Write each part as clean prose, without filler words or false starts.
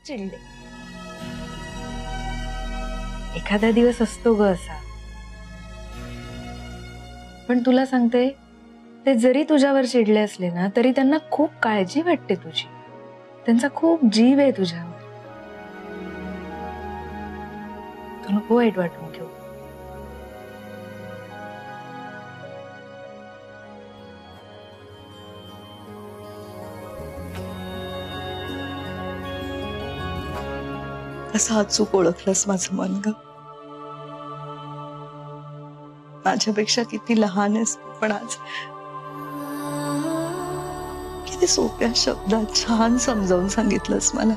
चिडले. एखादा दिवस असतो ग असा. पण तुला सांगते, ते जरी तुझ्यावर चिडले असले ना तरी त्यांना खूप काळजी वाटते तुझी. त्यांचा खूप जीव आहे तुझ्यावर. तू नको वाईट वाटून घेऊ. असं अचूक ओळखलंस माझं मन ग. माझ्यापेक्षा किती लहान आहेस पण आज किती सोप्या शब्दात छान समजावून सांगितलंस मला.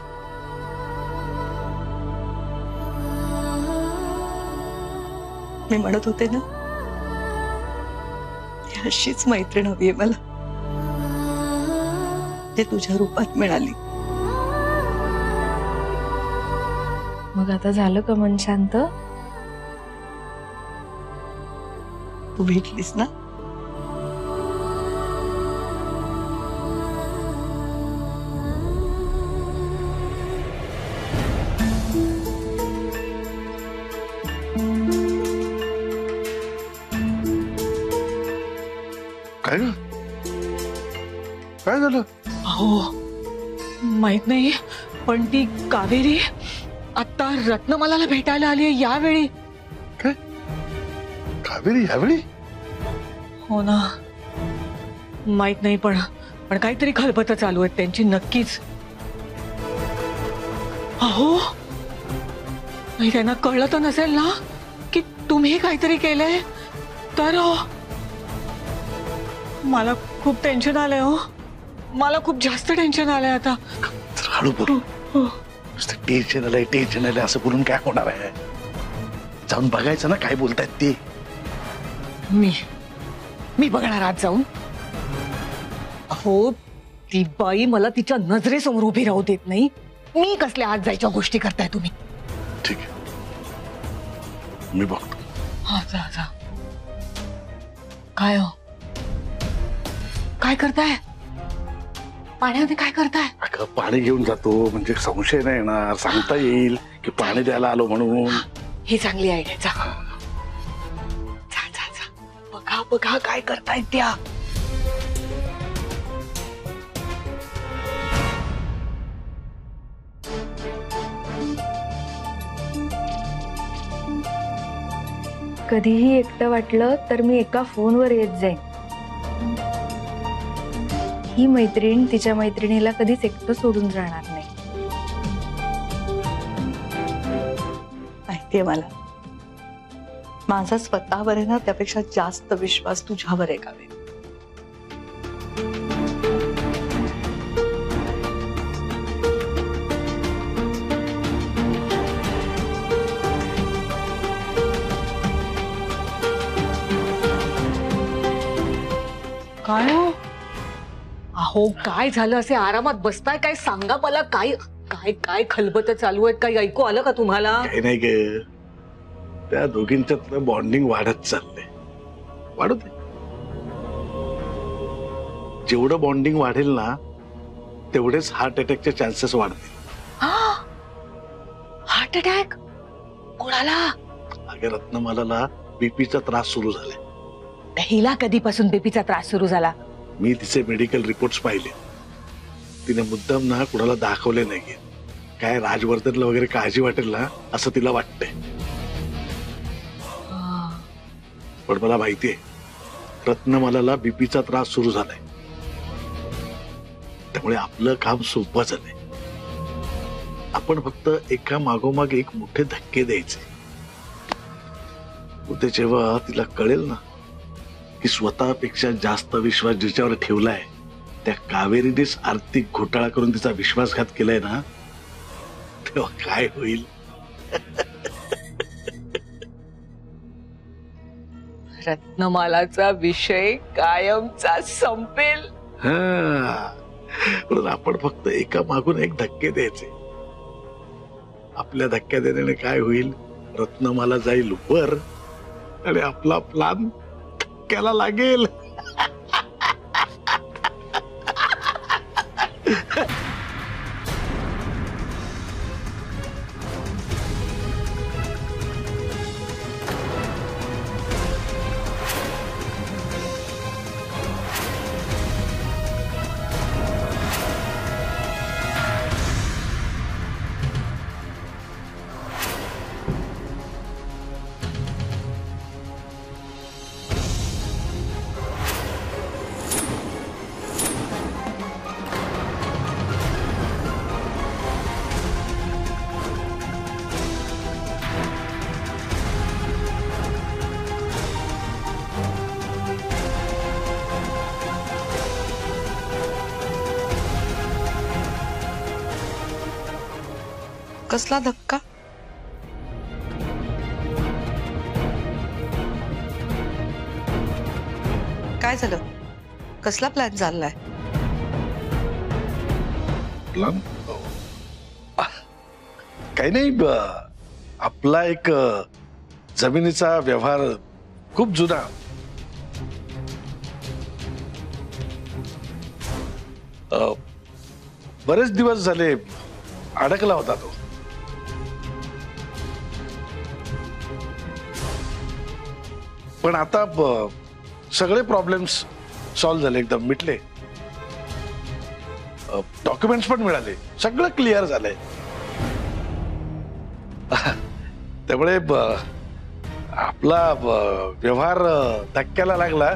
मी म्हणत होते ना, अशीच मैत्रीण हवी आहे मला, ते तुझ्या रूपात मिळाली. मग आता झालं का मन शांत? तू भेटलीस ना? काय ग? काय झालं? अहो माहित नाही, पण ती कावेरी आता रत्नमालाला भेटायला आली आहे यावेळी. काय? कावेरी यावेळी? हो ना, माहित नाही पण काहीतरी खलबतं चालू आहेत त्यांची नक्कीच. अहो नाही, त्यांना कळलं तर नसेल ना की तुम्ही काहीतरी केलंय तर? मला खूप टेन्शन आलंय हो, मला खूप जास्त टेन्शन आलंय आता. हळू बोल. टेन्शन आलंय असं बोलून काय होणार आहे? जाऊन बघायचं ना काय बोलतायत ते. मी बघणार आज जाऊन. अहो ती बाई मला तिच्या नजरेसमोर उभी राहू देत नाही. मी कसल्या आज जायच्या गोष्टी करताय तुम्ही? ठीक आहे, मी बघतो. हा जा जा. काय हो, काय करताय? पाण्यामध्ये काय करताय? अगं पाणी घेऊन जातो म्हणजे संशय नाही येणार, सांगता येईल की पाणी द्यायला आलो म्हणून. ही चांगली आयडिया. जा जा जा जा. बघा बघा काय करतायत त्या. कधीही एकटं वाटलं तर मी एका फोनवर येत जाईन. ही मैत्रीण तिच्या मैत्रिणीला कधीच एकटं सोडून जाणार नाही. माहितीये मला, माझा स्वतःवर आहे ना त्यापेक्षा जास्त विश्वास तुझ्यावर आहे कावेरी. काय हो? अहो काय झालं? असे आरामात बसताय काय? सांगा मला. काय काय काय खलबतं चालू आहेत? काही ऐकू आलं का तुम्हाला? काही नाही ग, त्या दोघींच्यात बॉन्डिंग वाढत चाललंय. वाढू दे. जेवढं बॉन्डिंग वाढेल ना तेवढेच हार्ट अटॅकचे चान्सेस वाढतील. Heart attack? कोणाला? अगे रत्नमालाला बीपीचा त्रास सुरू झालाय. हिला कधीपासून बीपीचा त्रास सुरू झाला? मी तिचे मेडिकल रिपोर्ट्स पाहिले. तिने मुद्दाम ना कुणाला दाखवले नाहीये. काय राजवर्धनला वगैरे काळजी वाटेल ना असं तिला वाटतंय. पण मला माहितीये रत्नमालाला बीपीचा त्रास सुरू झालाय. त्यामुळे आपलं काम सोपं झालंय. आपण फक्त एका मागोमाग एक मोठे धक्के द्यायचे. उद्या जेव्हा तिला कळेल ना की स्वतःपेक्षा जास्त विश्वास जिच्यावर ठेवलाय त्या कावेरीनेच आर्थिक घोटाळा करून तिचा विश्वासघात केलाय ना, तेव्हा काय होईल? रत्नमालाचा विषय कायमचा संपेल. पण आपण फक्त एका मागून एक धक्के द्यायचे. आपल्या धक्क्या देण्याने काय होईल? रत्नमाला जाईल वर आणि आपला प्लान धक्क्याला लागेल. कसला धक्का? काय झालं? कसला प्लॅन चाललाय? प्लॅन काही नाही, आपला एक जमिनीचा व्यवहार खूप जुना, बरेच दिवस झाले अडकला होता तो. पण आता सगळे प्रॉब्लेम्स सॉल्व्ह झाले, एकदम मिटले. डॉक्युमेंट्स पण मिळाले, सगळं क्लिअर झालंय. त्यामुळे आपला व्यवहार धक्क्याला लागला,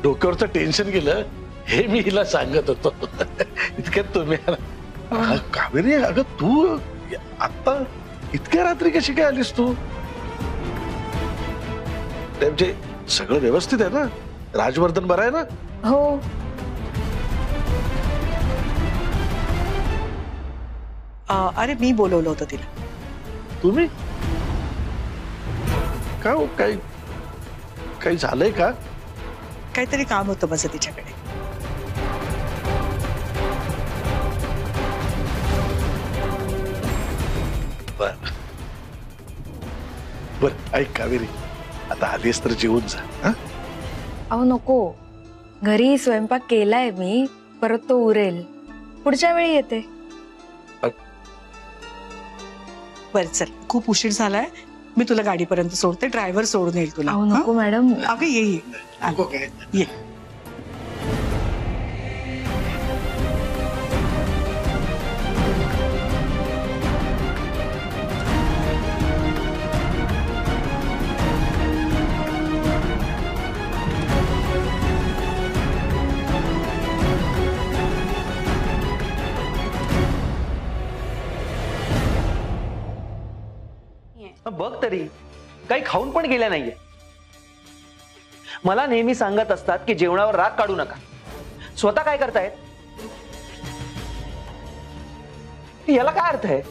डोक्यावरचं टेन्शन गेलं, हे मी हिला सांगत होतो. इतक्यात तुम्ही कावेरी, अगं तू आता इतक्या रात्री कशी काय आलीस तू? म्हणजे सगळं व्यवस्थित आहे ना? राजवर्धन बरं आहे ना? हो. अरे मी बोलवलं होतं तिला. तुम्ही का हो, काही झालंय का? काहीतरी काम होतं माझं तिच्याकडे. बर बर, ऐक कावेरी, आता आलीस तर जेवून जा. हा? अहो नको, घरी स्वयंपाक केलाय मी, परत तो उरेल, पुढच्या वेळी येते. बर चल, खूप उशीर झालाय, मी तुला गाडीपर्यंत सोडते, ड्रायव्हर सोडून येईल तुला. अहो नको मॅडम. अगं ये नको काय? ये. बघ तरी, काही खाऊन पण गेल्या नाहीये. मला नेहमी सांगत असतात की जेवणावर राग काढू नका. स्वतः काय करतायत? याला काय अर्थ आहे?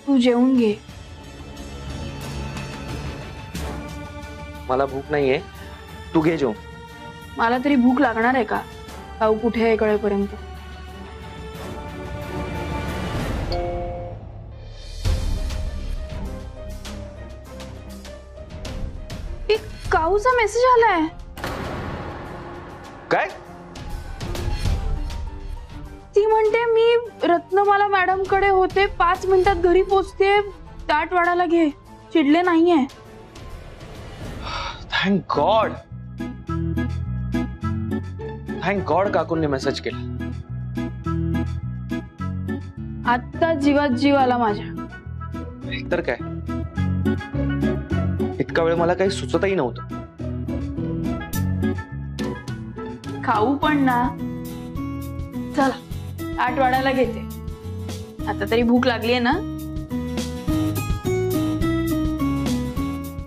तू जेवून घे. मला भूक नाहीये, तू घे जेवून. मला तरी भूक लागणार आहे का? भाऊ कुठे आहे कळेपर्यंत. काऊचा मेसेज आलाय. काय? ती म्हणते मी रत्नमाला मॅडम कडे होते, 5 मिनिटात घरी पोचते, ताट वाढायला घे. चिडले नाहीये. Thank God. थँक गॉड काकूंनी मेसेज केला. आता जीवात जीव आला माझ्या. तर काय, इतका वेळ मला काही सुचतही नव्हतं. खाऊ पण ना. चला ताट वाढायला घेते. आता तरी भूक लागलीये ना?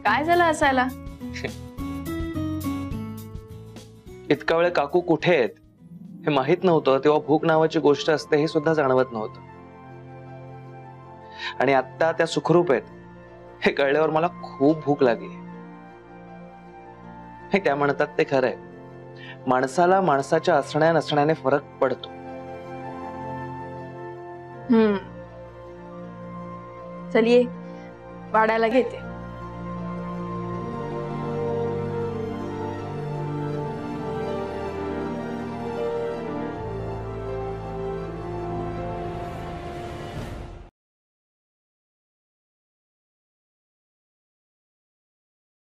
काय झालं असायला? इतका वेळ काकू कुठे आहेत हे माहित नव्हतं, तेव्हा भूक नावाची गोष्ट असते हे सुद्धा जाणवत नव्हतं. आणि आता त्या सुखरूप आहेत हे कळल्यावर मला खूप भूक लागली. हे त्या म्हणतात ते खरंय, माणसाला माणसाच्या असण्या नसण्याने फरक पडतो. चलिए वाढायला घेते.